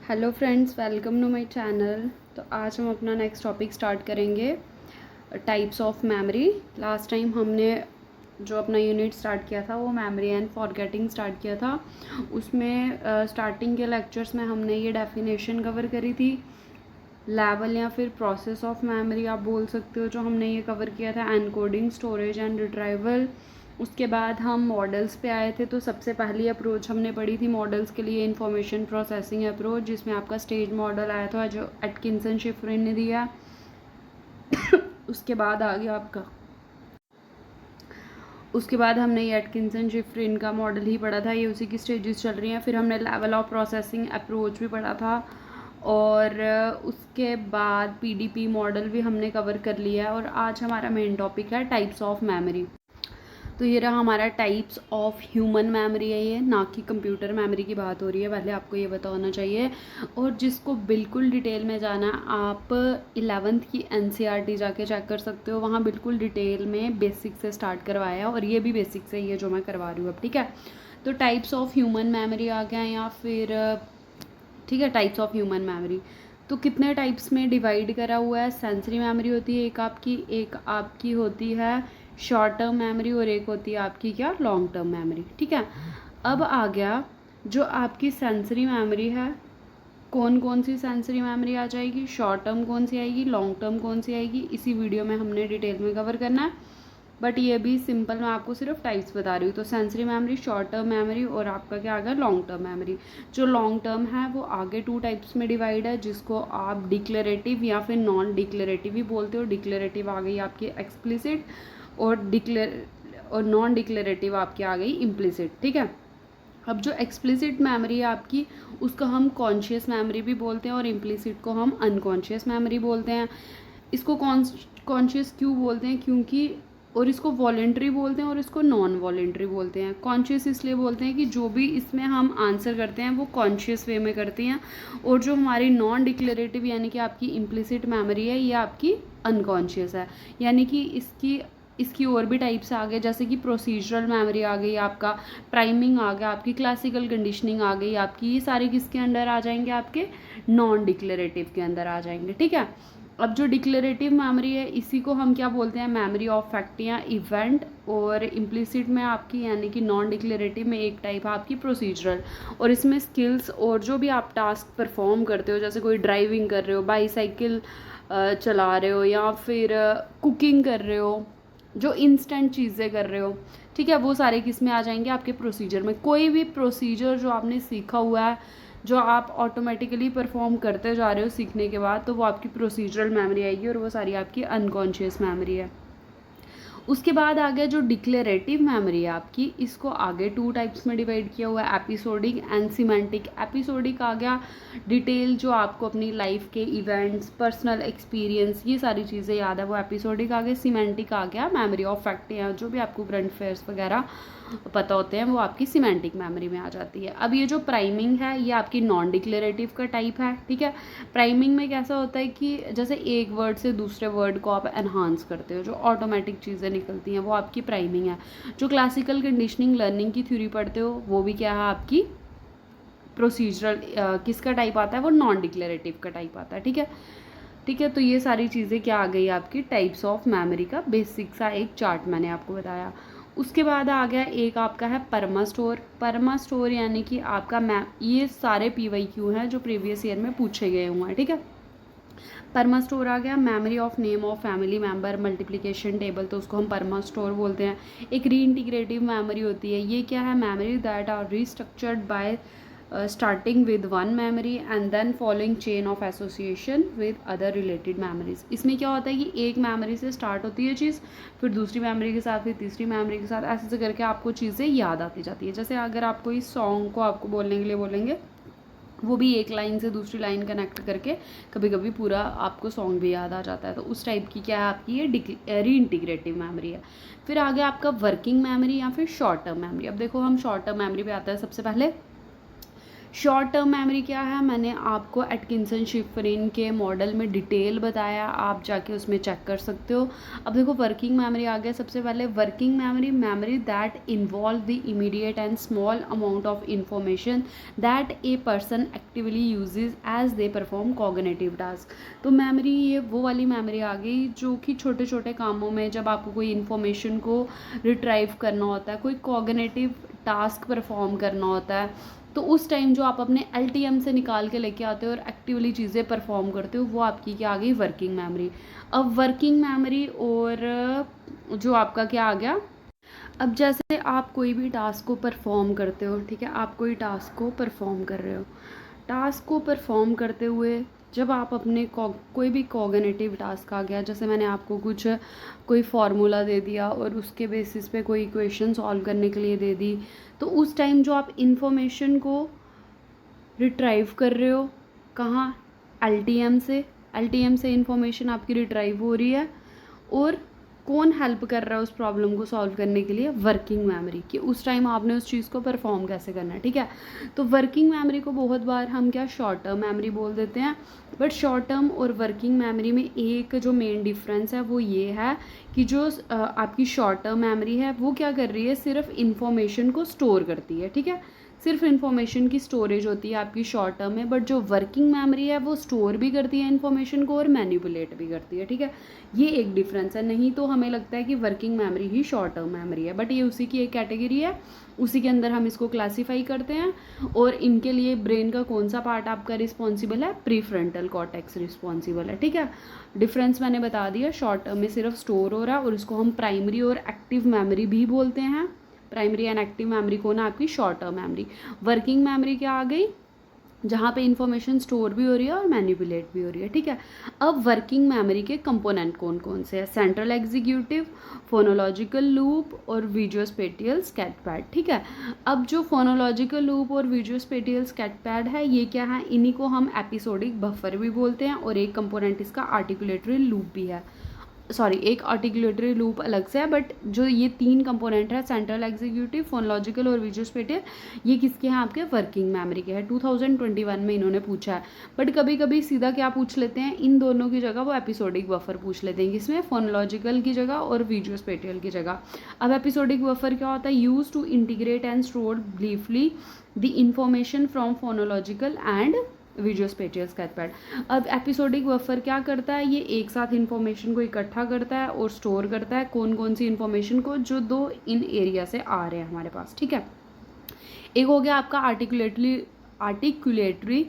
Hello friends, welcome to my channel. तो आज हम अपना नेक्स्ट टॉपिक स्टार्ट करेंगे, types of memory. Last time हमने जो अपना यूनिट स्टार्ट किया था वो मेमोरी एंड फॉरगेटिंग स्टार्ट किया था। उसमें स्टार्टिंग के लेक्चर्स में हमने ये डेफिनेशन कवर करी थी, लेवल या फिर प्रोसेस ऑफ मेमोरी आप बोल सकते हो, जो हमने ये कवर किया था, एनकोडिंग, स्टोरेज एंड रिट्राइवल। उसके बाद हम मॉडल्स पे आए थे। तो सबसे पहली अप्रोच हमने पढ़ी थी मॉडल्स के लिए, इंफॉर्मेशन प्रोसेसिंग अप्रोच, जिसमें आपका स्टेज मॉडल आया था जो एटकिंसन शिफ्रिन ने दिया। उसके बाद आ गया आपका, उसके बाद हमने ये एटकिंसन शिफ्रिन का मॉडल ही पढ़ा था, ये उसी की स्टेजेस चल रही हैं। फिर हमने लेवल ऑफ प्रोसेसिंग अप्रोच भी पढ़ा था, और उसके बाद पीडीपी मॉडल भी हमने कवर कर लिया है। और आज हमारा मेन टॉपिक है टाइप्स ऑफ मेमोरी। तो ये रहा हमारा टाइप्स ऑफ ह्यूमन मेमोरी है, ये ना कि कंप्यूटर मेमोरी की बात हो रही है, पहले आपको ये पता होना चाहिए। और जिसको बिल्कुल डिटेल में जाना है, आप 11th की एनसीईआरटी जाके चेक कर सकते हो, वहाँ बिल्कुल डिटेल में बेसिक से स्टार्ट करवाया है, और ये भी बेसिक से ही है जो मैं करवा रही हूँ अब, ठीक है। तो टाइप्स ऑफ ह्यूमन मेमोरी आ गया, या फिर ठीक है, टाइप्स ऑफ ह्यूमन मेमोरी। तो कितने टाइप्स में डिवाइड करा हुआ है? सेंसरी मेमोरी होती है एक आपकी होती है शॉर्ट टर्म मेमोरी, और एक होती है आपकी क्या, लॉन्ग टर्म मेमोरी, ठीक है। अब आ गया जो आपकी सेंसरी मेमोरी है, कौन कौन सी सेंसरी मेमोरी आ जाएगी, शॉर्ट टर्म कौन सी आएगी, लॉन्ग टर्म कौन सी आएगी, इसी वीडियो में हमने डिटेल में कवर करना है। बट ये भी सिंपल, मैं आपको सिर्फ टाइप्स बता रही हूँ। तो sensory memory, short term memory, और आपका क्या आ गया, लॉन्ग टर्म मेमोरी। जो लॉन्ग टर्म है वो आगे 2 टाइप्स में डिवाइड है, जिसको आप डिक्लेरेटिव या फिर नॉन डिक्लेरेटिव भी बोलते हो। डिक्लेरेटिव आ गई आपकी एक्सप्लिसिट, और नॉन डिक्लेरेटिव आपकी आ गई इम्प्लिसिट, ठीक है। अब जो एक्सप्लिसिट मेमोरी है आपकी, उसको हम कॉन्शियस मेमोरी भी बोलते हैं, और इम्प्लिसिट को हम अनकॉन्शियस मेमोरी बोलते हैं। इसको कॉन्शियस क्यों बोलते हैं? क्योंकि, और इसको वॉलेंट्री बोलते हैं, और इसको नॉन वॉलेंट्री बोलते हैं। कॉन्शियस इसलिए बोलते हैं कि जो भी इसमें हम आंसर करते हैं वो कॉन्शियस वे में करते हैं, और जो हमारी नॉन डिक्लेरेटिव यानी कि आपकी इम्प्लिसिट मेमोरी है, ये आपकी अनकॉन्शियस है। यानी कि इसकी और भी टाइप्स आ गए, जैसे कि प्रोसीजरल मेमोरी आ गई आपका, प्राइमिंग आ गया आपकी, क्लासिकल कंडीशनिंग आ गई आपकी। ये सारे किसके अंडर आ जाएंगे? आपके नॉन डिक्लेरेटिव के अंदर आ जाएंगे, ठीक है। अब जो डिक्लेरेटिव मेमोरी है, इसी को हम क्या बोलते हैं, मेमोरी ऑफ फैक्ट या इवेंट। और इम्प्लिसिट में आपकी, यानी कि नॉन डिक्लेरेटिव में एक टाइप है आपकी प्रोसीजरल, और इसमें स्किल्स और जो भी आप टास्क परफॉर्म करते हो, जैसे कोई ड्राइविंग कर रहे हो, बाईसाइकिल चला रहे हो, या फिर कुकिंग कर रहे हो, जो इंस्टेंट चीज़ें कर रहे हो, ठीक है, वो सारे किस में आ जाएंगे, आपके प्रोसीजर में। कोई भी प्रोसीजर जो आपने सीखा हुआ है, जो आप ऑटोमेटिकली परफॉर्म करते जा रहे हो सीखने के बाद, तो वो आपकी प्रोसीजरल मेमोरी आएगी, और वो सारी आपकी अनकॉन्शियस मेमोरी है। उसके बाद आ गया जो डिक्लेरेटिव मेमोरी है आपकी, इसको आगे 2 टाइप्स में डिवाइड किया हुआ है, एपिसोडिक एंड सिमेंटिक। एपिसोडिक आ गया डिटेल, जो आपको अपनी लाइफ के इवेंट्स, पर्सनल एक्सपीरियंस, ये सारी चीज़ें याद है, वो एपिसोडिक आ गया। सिमेंटिक आ गया मेमोरी ऑफ फैक्ट, या जो भी आपको करंट अफेयर्स वगैरह पता होते हैं, वो आपकी सिमेंटिक मेमोरी में आ जाती है। अब ये जो प्राइमिंग है, ये आपकी नॉन डिक्लेरेटिव का टाइप है, ठीक है। प्राइमिंग में कैसा होता है कि जैसे एक वर्ड से दूसरे वर्ड को आप एनहांस करते हो, जो ऑटोमेटिक चीज़ें निकलती हैं, वो आपकी प्राइमिंग है। जो क्लासिकल कंडीशनिंग लर्निंग की थ्योरी पढ़ते हो, वो भी क्या है आपकी प्रोसीजरल, किसका टाइप आता है, वो नॉन डिक्लेरेटिव का टाइप आता है, ठीक है। ठीक है, तो ये सारी चीज़ें क्या आ गई आपकी, टाइप्स ऑफ मेमोरी का बेसिक सा एक चार्ट मैंने आपको बताया। उसके बाद आ गया एक आपका है परमा स्टोर। परमा स्टोर यानी कि आपका ये सारे PYQ हैं जो प्रीवियस ईयर में पूछे गए हुए हैं, ठीक है। परमा स्टोर आ गया memory of name of family member, multiplication table, तो उसको हम परमा स्टोर बोलते हैं। एक री इंटीग्रेटिव मेमोरी होती है, ये क्या है, memory that are restructured by starting with one memory and then following chain of association with other related memories. इसमें क्या होता है कि एक मेमोरी से स्टार्ट होती है चीज़, फिर दूसरी मेमोरी के साथ, फिर तीसरी मेमोरी के साथ, ऐसे से करके आपको चीज़ें याद आती जाती है। जैसे अगर आपको इस सॉन्ग को आपको बोलने के लिए बोलेंगे, वो भी एक लाइन से दूसरी लाइन कनेक्ट करके कभी कभी पूरा आपको सॉन्ग भी याद आ जाता है। तो उस टाइप की क्या है आपकी ये री इंटीग्रेटिव मेमोरी है। फिर आगे आपका वर्किंग मेमोरी या फिर शॉर्ट टर्म मेमोरी। अब देखो हम शॉर्ट टर्म मेमोरी पे आते हैं सबसे पहले। शॉर्ट टर्म मेमोरी क्या है, मैंने आपको एटकिंसन शिफरिन के मॉडल में डिटेल बताया, आप जाके उसमें चेक कर सकते हो। अब देखो वर्किंग मेमोरी आ गया। सबसे पहले working memory, memory that involve the immediate and small amount of information that a person actively uses as they perform cognitive task. तो मेमोरी ये वो वाली मेमोरी आ गई जो कि छोटे छोटे कामों में जब आपको कोई इन्फॉर्मेशन को रिट्राइव करना होता है, कोई कॉग्निटिव टास्क परफॉर्म करना होता है, तो उस टाइम जो आप अपने एलटीएम से निकाल के लेके आते हो और एक्टिवली चीज़ें परफॉर्म करते हो, वो आपकी क्या आ गई, वर्किंग मेमोरी। अब वर्किंग मेमोरी और जो आपका क्या आ गया, अब जैसे आप कोई भी टास्क को परफॉर्म करते हो, ठीक है, आप कोई टास्क को परफॉर्म कर रहे हो, टास्क को परफॉर्म करते हुए जब आप अपने कोई भी कॉग्निटिव टास्क आ गया, जैसे मैंने आपको कुछ कोई फार्मूला दे दिया और उसके बेसिस पे कोई इक्वेशन सॉल्व करने के लिए दे दी, तो उस टाइम जो आप इंफॉर्मेशन को रिट्राइव कर रहे हो कहाँ, एलटीएम से, एलटीएम से इंफॉर्मेशन आपकी रिट्राइव हो रही है, और कौन हेल्प कर रहा है उस प्रॉब्लम को सॉल्व करने के लिए, वर्किंग मेमोरी, कि उस टाइम आपने उस चीज़ को परफॉर्म कैसे करना है, ठीक है। तो वर्किंग मेमोरी को बहुत बार हम क्या शॉर्ट टर्म मेमोरी बोल देते हैं, बट शॉर्ट टर्म और वर्किंग मेमोरी में एक जो मेन डिफरेंस है वो ये है कि जो आपकी शॉर्ट टर्म मेमोरी है वो क्या कर रही है, सिर्फ इंफॉर्मेशन को स्टोर करती है, ठीक है, सिर्फ इन्फॉर्मेशन की स्टोरेज होती है आपकी शॉर्ट टर्म में, बट जो वर्किंग मेमोरी है वो स्टोर भी करती है इन्फॉर्मेशन को और मैनिपुलेट भी करती है, ठीक है। ये एक डिफरेंस है, नहीं तो हमें लगता है कि वर्किंग मेमोरी ही शॉर्ट टर्म मेमोरी है, बट ये उसी की एक कैटेगरी है, उसी के अंदर हम इसको क्लासीफाई करते हैं। और इनके लिए ब्रेन का कौन सा पार्ट आपका रिस्पॉन्सिबल है, प्रीफ्रंटल कॉर्टेक्स रिस्पॉन्सिबल है, ठीक है। डिफरेंस मैंने बता दिया, शॉर्ट टर्म में सिर्फ स्टोर हो रहा है और इसको हम प्राइमरी और एक्टिव मेमोरी भी बोलते हैं। प्राइमरी एंड एक्टिव मेमोरी को ना आपकी short term memory. Working memory क्या आ गई, जहाँ पे इंफॉर्मेशन स्टोर भी हो रही है और मैनिपुलेट भी हो रही है, ठीक है। अब वर्किंग मेमोरी के कंपोनेंट कौन कौन से हैं, सेंट्रल एग्जीक्यूटिव, फोनोलॉजिकल लूप और विजुओस्पेटियल स्केचपैड, ठीक है। अब जो फोनोलॉजिकल लूप और विजुओस्पेटियल स्केचपैड है, ये क्या है, इन्हीं को हम एपिसोडिक बफर भी बोलते हैं, और एक कंपोनेंट इसका आर्टिकुलेटरी लूप भी है, सॉरी एक आर्टिकुलेटरी लूप अलग से है, बट जो ये तीन कंपोनेंट है, सेंट्रल एग्जीक्यूटिव, फोनोलॉजिकल और विजुओस्पेटियल, ये किसके हैं, आपके वर्किंग मेमोरी के हैं। 2021 में इन्होंने पूछा है, बट कभी कभी सीधा क्या पूछ लेते हैं, इन दोनों की जगह वो एपिसोडिक बफर पूछ लेते हैं, किसमें, फोनोलॉजिकल की जगह और विजुओस्पेटियल की जगह। अब एपिसोडिक बफर क्या होता है, use to integrate and store briefly the information from phonological and visuospatial sketchpad. अब एपिसोडिक बफर क्या करता है, ये एक साथ इन्फॉर्मेशन को इकट्ठा करता है और स्टोर करता है, कौन कौन सी इन्फॉर्मेशन को, जो दो इन एरिया से आ रहे हैं हमारे पास, ठीक है। एक हो गया आपका आर्टिकुलेटरी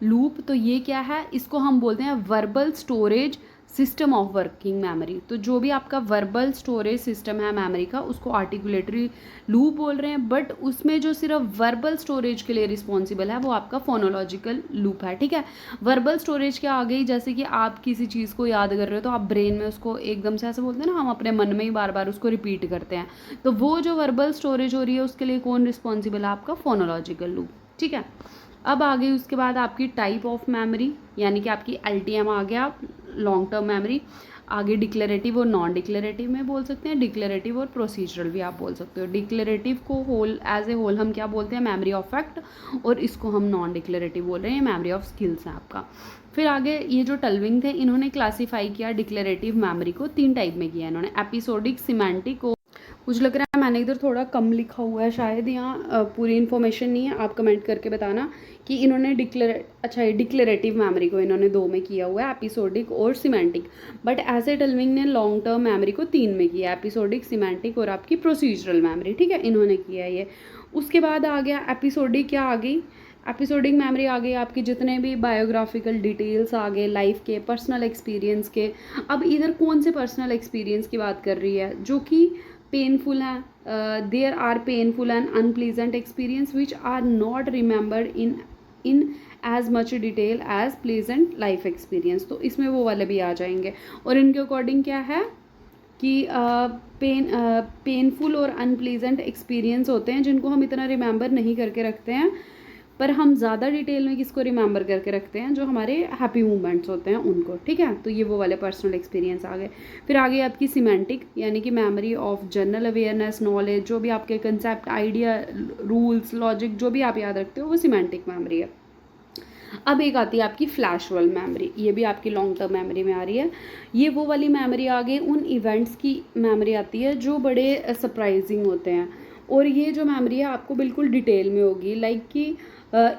लूप, तो ये क्या है, इसको हम बोलते हैं verbal storage system of working memory. तो जो भी आपका वर्बल स्टोरेज सिस्टम है मेमोरी का, उसको आर्टिकुलेटरी लूप बोल रहे हैं, बट उसमें जो सिर्फ वर्बल स्टोरेज के लिए रिस्पॉन्सिबल है वो आपका फोनोलॉजिकल लूप है, ठीक है। वर्बल स्टोरेज क्या आ गई, जैसे कि आप किसी चीज़ को याद कर रहे हो तो आप ब्रेन में उसको एकदम से ऐसे बोलते हैं ना, हम अपने मन में ही बार बार उसको रिपीट करते हैं, तो वो जो वर्बल स्टोरेज हो रही है उसके लिए कौन रिस्पॉन्सिबल है, आपका फोनोलॉजिकल लूप, ठीक है। अब आ गई उसके बाद आपकी टाइप ऑफ मेमोरी, यानी कि आपकी एलटीएम आ गया, लॉन्ग टर्म मेमोरी। आगे डिक्लेरेटिव और नॉन डिक्लेरेटिव में बोल सकते हैं, डिक्लेरेटिव और प्रोसीजरल भी आप बोल सकते हो। डिक्लेरेटिव को होल एज ए होल हम क्या बोलते हैं, मेमोरी ऑफ फैक्ट, और इसको हम नॉन डिक्लेरेटिव बोल रहे हैं, मेमोरी ऑफ स्किल्स है आपका। फिर आगे ये जो टल्विंग थे, इन्होंने क्लासीफाई किया डिक्लेरेटिव मेमोरी को 3 टाइप में किया इन्होंने, एपिसोडिक, सिमेंटिक। मुझे लग रहा है मैंने इधर थोड़ा कम लिखा हुआ है शायद, यहाँ पूरी इन्फॉर्मेशन नहीं है, आप कमेंट करके बताना कि इन्होंने डिक्लेरेटिव मेमोरी को इन्होंने 2 में किया हुआ है, एपिसोडिक और सिमेंटिक, बट ऐसे टल्विंग ने लॉन्ग टर्म मेमोरी को 3 में किया, एपिसोडिक, सिमेंटिक और आपकी प्रोसीजरल मेमोरी, ठीक है, इन्होंने किया ये। उसके बाद आ गया एपिसोडिक, क्या आ गई, एपिसोडिक मेमोरी आ गई आपकी जितने भी बायोग्राफिकल डिटेल्स आ गए लाइफ के, पर्सनल एक्सपीरियंस के। अब इधर कौन से पर्सनल एक्सपीरियंस की बात कर रही है, जो कि पेनफुल है, there are painful and unpleasant experience which are not remembered in as much detail as pleasant life experience, तो इसमें वो वाले भी आ जाएंगे। और इनके अकॉर्डिंग क्या है कि पेनफुल और अनप्लीजेंट एक्सपीरियंस होते हैं जिनको हम इतना रिमेंबर नहीं करके रखते हैं, पर हम ज़्यादा डिटेल में किसको रिमेंबर करके रखते हैं, जो हमारे हैप्पी मोमेंट्स होते हैं उनको, ठीक है। तो ये वो वाले पर्सनल एक्सपीरियंस आ गए। फिर आगे आपकी सिमेंटिक, यानी कि memory of general awareness, knowledge, जो भी आपके कंसेप्ट, आइडिया, रूल्स, लॉजिक, जो भी आप याद रखते हो वो सिमेंटिक मेमोरी है। अब एक आती है आपकी फ्लैशबल्ब मेमोरी, ये भी आपकी लॉन्ग टर्म मेमोरी में आ रही है। ये वो वाली मेमोरी आ गई, उन इवेंट्स की मेमोरी आती है जो बड़े सरप्राइजिंग होते हैं, और ये जो मेमोरी है आपको बिल्कुल डिटेल में होगी, लाइक कि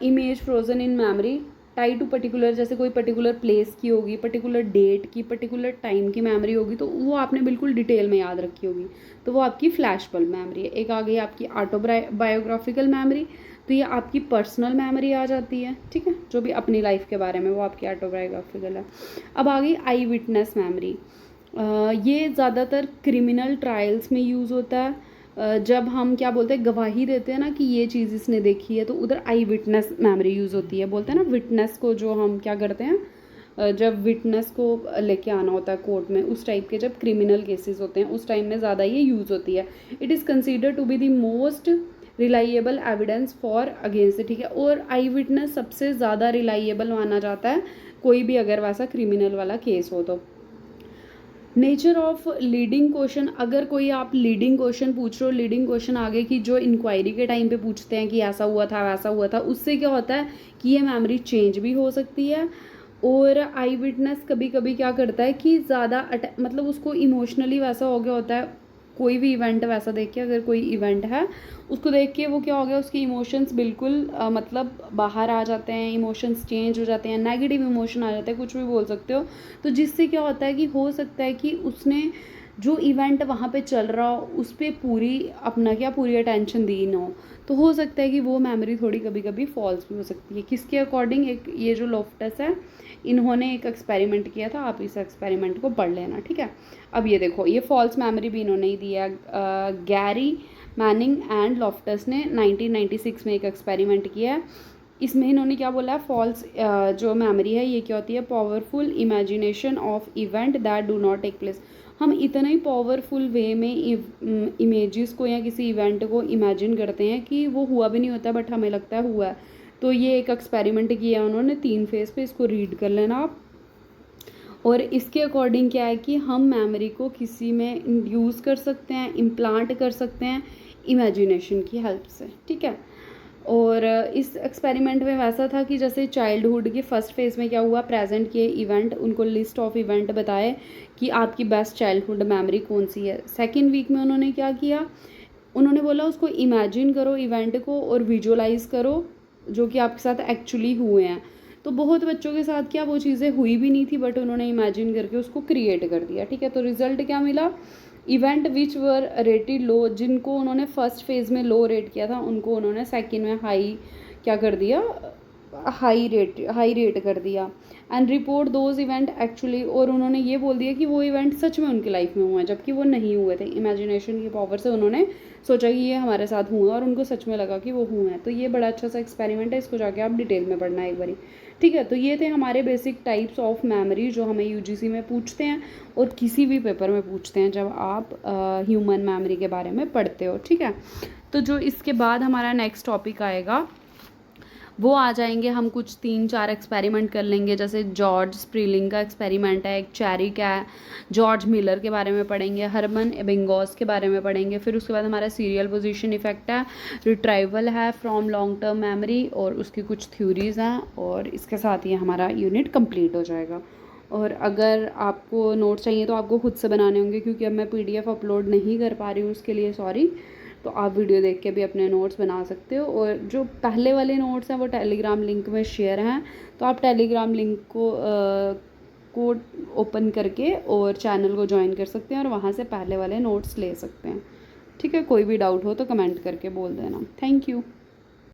image frozen in memory tie to particular, जैसे कोई पर्टिकुलर प्लेस की होगी, पर्टिकुलर डेट की, पर्टिकुलर टाइम की मेमोरी होगी, तो वो आपने बिल्कुल डिटेल में याद रखी होगी, तो वो आपकी फ्लैशबल्ब मेमोरी है। एक आ गई आपकी ऑटोबायोग्राफिकल मेमोरी, तो ये आपकी पर्सनल मेमोरी आ जाती है, ठीक है, जो भी अपनी लाइफ के बारे में, वो आपकी ऑटोबायोग्राफिकल है। अब आ गई आई विटनेस मेमोरी। ये ज़्यादातर क्रिमिनल ट्रायल्स में यूज़ होता है। जब हम क्या बोलते हैं, गवाही देते हैं ना कि ये चीज़ इसने देखी है, तो उधर आई विटनेस मेमोरी यूज़ होती है। बोलते हैं ना विटनेस को, जो हम क्या करते हैं, जब विटनेस को लेके आना होता है कोर्ट में, उस टाइप के जब क्रिमिनल केसेस होते हैं उस टाइम में ज़्यादा ये यूज़ होती है। It is consider to be the most reliable evidence for against, ठीक है। और आई विटनेस सबसे ज़्यादा रिलाइएबल माना जाता है, कोई भी अगर वैसा क्रिमिनल वाला केस हो तो। नेचर ऑफ लीडिंग क्वेश्चन, अगर कोई आप लीडिंग क्वेश्चन पूछ रहे हो, लीडिंग क्वेश्चन आगे की जो इंक्वायरी के टाइम पे पूछते हैं कि ऐसा हुआ था वैसा हुआ था, उससे क्या होता है कि ये मेमोरी चेंज भी हो सकती है। और आई विटनेस कभी कभी क्या करता है कि ज़्यादा मतलब उसको इमोशनली वैसा हो गया होता है, कोई भी इवेंट वैसा देख के, अगर कोई इवेंट है उसको देख के वो क्या हो गया, उसके इमोशंस बिल्कुल मतलब बाहर आ जाते हैं, इमोशंस चेंज हो जाते हैं, नेगेटिव इमोशन आ जाते हैं, कुछ भी बोल सकते हो। तो जिससे क्या होता है कि हो सकता है कि उसने जो इवेंट वहाँ पे चल रहा हो उस पर पूरी अपना क्या पूरी अटेंशन दी ना हो, तो हो सकता है कि वो मेमोरी थोड़ी कभी कभी फॉल्स भी हो सकती है। किसके अकॉर्डिंग, एक ये जो लोफ्टस है इन्होंने एक एक्सपेरिमेंट किया था, आप इस एक्सपेरिमेंट को पढ़ लेना, ठीक है। अब ये देखो, ये फॉल्स मेमोरी भी इन्होंने ही दिया। गैरी मैनिंग एंड लॉफ्टस ने 1996 में एक एक्सपेरिमेंट किया है। इसमें इन्होंने क्या बोला है, फॉल्स जो मेमोरी है ये क्या होती है, powerful imagination of event that do not take place. हम इतना ही पावरफुल वे में इमेजेस को या किसी इवेंट को इमेजिन करते हैं कि वो हुआ भी नहीं होता, बट हमें लगता है हुआ है। तो ये एक एक्सपेरिमेंट किया है उन्होंने 3 फेज़ पे, इसको रीड कर लेना आप। और इसके अकॉर्डिंग क्या है कि हम मेमोरी को किसी में इंड्यूस कर सकते हैं, इम्प्लांट कर सकते हैं इमेजिनेशन की हेल्प से, ठीक है। और इस एक्सपेरिमेंट में वैसा था कि जैसे चाइल्डहुड के फर्स्ट फेज़ में क्या हुआ, प्रेजेंट के इवेंट, उनको लिस्ट ऑफ इवेंट बताए कि आपकी बेस्ट चाइल्डहुड मेमोरी कौन सी है। सेकेंड वीक में उन्होंने क्या किया, उन्होंने बोला उसको इमेजिन करो इवेंट को और विजुअलाइज करो जो कि आपके साथ एक्चुअली हुए हैं। तो बहुत बच्चों के साथ क्या वो चीज़ें हुई भी नहीं थी, बट उन्होंने इमेजिन करके उसको क्रिएट कर दिया, ठीक है। तो रिजल्ट क्या मिला, इवेंट विच वर रेटेड लो, जिनको उन्होंने फर्स्ट फेज़ में लो रेट किया था उनको उन्होंने सेकंड में हाई क्या कर दिया, हाई रेट कर दिया। And report those event actually, और उन्होंने ये बोल दिया कि वो इवेंट सच में उनकी लाइफ में हुए हैं, जबकि वो नहीं हुए थे। इमेजिनेशन की पावर से उन्होंने सोचा कि ये हमारे साथ हुआ और उनको सच में लगा कि वो हुए हैं। तो ये बड़ा अच्छा सा एक्सपेरिमेंट है, इसको जाके आप डिटेल में पढ़ना एक बारी, ठीक है। तो ये थे हमारे बेसिक टाइप्स ऑफ मेमोरी जो हमें यूजीसी में पूछते हैं और किसी भी पेपर में पूछते हैं जब आप ह्यूमन मेमोरी के बारे में पढ़ते हो, ठीक है। तो जो इसके बाद हमारा नेक्स्ट टॉपिक आएगा वो आ जाएंगे, हम कुछ 3-4 एक्सपेरिमेंट कर लेंगे, जैसे जॉर्ज स्प्रिलिंग का एक्सपेरिमेंट है, एक चेरी का है, जॉर्ज मिलर के बारे में पढ़ेंगे, हरमन एबिंगॉस के बारे में पढ़ेंगे। फिर उसके बाद हमारा सीरियल पोजीशन इफेक्ट है, रिट्राइवल है फ्रॉम लॉन्ग टर्म मेमोरी, और उसकी कुछ थ्योरीज हैं, और इसके साथ ही हमारा यूनिट कंप्लीट हो जाएगा। और अगर आपको नोट्स चाहिए तो आपको खुद से बनाने होंगे, क्योंकि अब मैं PDF अपलोड नहीं कर पा रही हूँ, उसके लिए सॉरी। तो आप वीडियो देख के भी अपने नोट्स बना सकते हो, और जो पहले वाले नोट्स हैं वो टेलीग्राम लिंक में शेयर हैं, तो आप टेलीग्राम लिंक को ओपन करके और चैनल को ज्वाइन कर सकते हैं और वहाँ से पहले वाले नोट्स ले सकते हैं, ठीक है। कोई भी डाउट हो तो कमेंट करके बोल देना। Thank you.